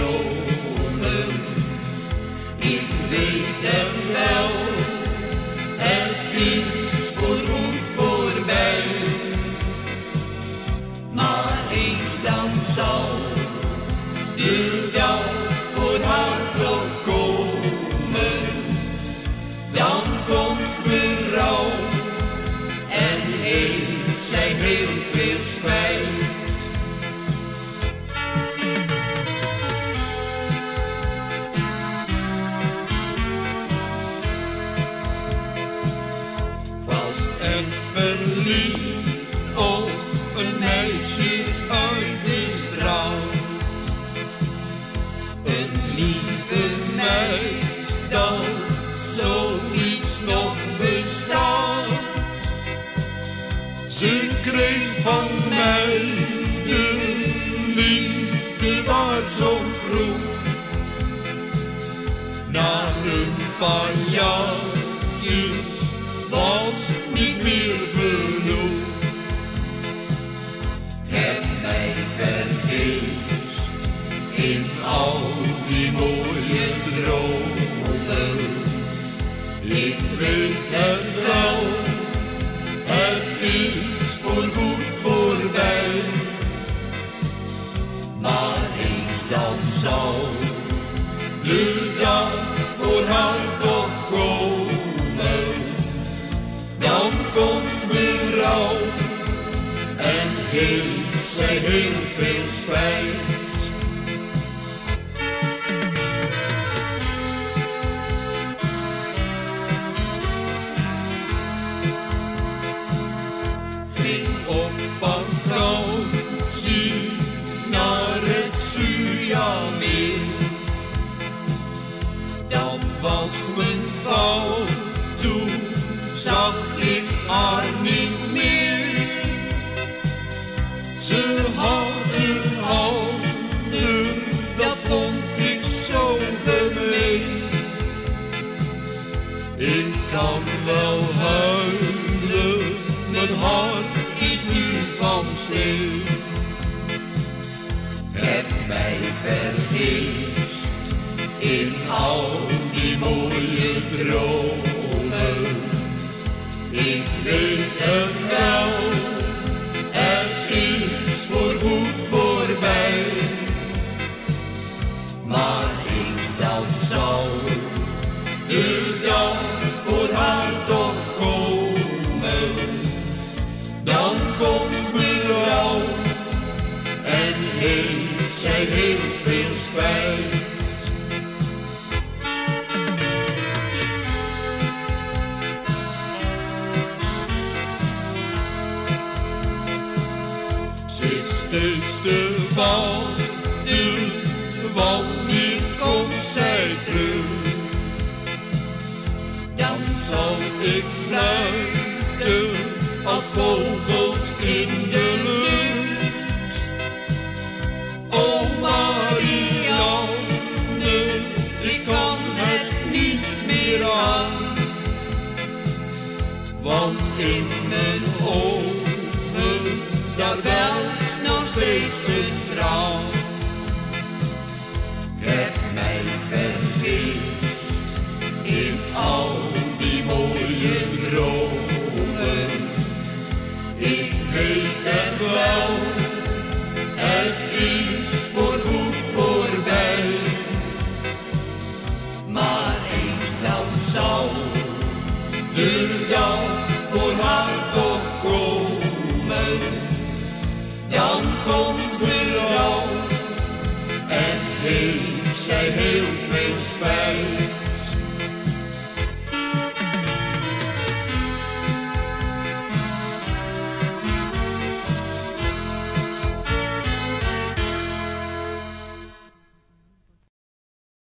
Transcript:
dromen. Ik weet het wel, het is voorgoed voorbij. Maar eens dan zal de dag voor haar toch komen. Dan komt berouw en heeft zij heel veel spijt. Echt verliefd op een meisje uit de straat. Een lieve meid dat zoiets nog bestaat. Ze kreeg van mij de liefde waar zo vroeg. Na een paar jaartjes was niet meer genoeg. Ik heb mij vergist in al die mooie dromen. Ik weet het wel, het is voorgoed voorbij. Maar eens dan zal de dag voor haar toch komen. Dan komt berouw en heeft zij heel veel spijt. Ging op vakantie naar het Suameer. Dat was mijn fout, toen zag ik haar niet meer. Ze had een ander, dat vond ik zo gemeen. Ik kan wel huilen, mijn hart is nu van steen. Ik heb mij vergist in al die mooie dromen. Ik weet het wel, het is voorgoed voorbij. Maar eens dan zal de dag voor haar toch komen. Dan komt berouw en heeft zij heel veel spijt. Steeds te wachten, wanneer komt zij terug? Dan zal ik fluiten als vogels in de lucht. O Marianne, ik kan het niet meer aan, want in mijn ogen daar welt nog steeds een traan. Ik heb mij vergist in al die mooie dromen. Ik weet het wel, het is voorgoed voorbij. Maar eens dan zal de dag voor haar toch komen. Dan komt berouw en heeft zij heel veel spijt.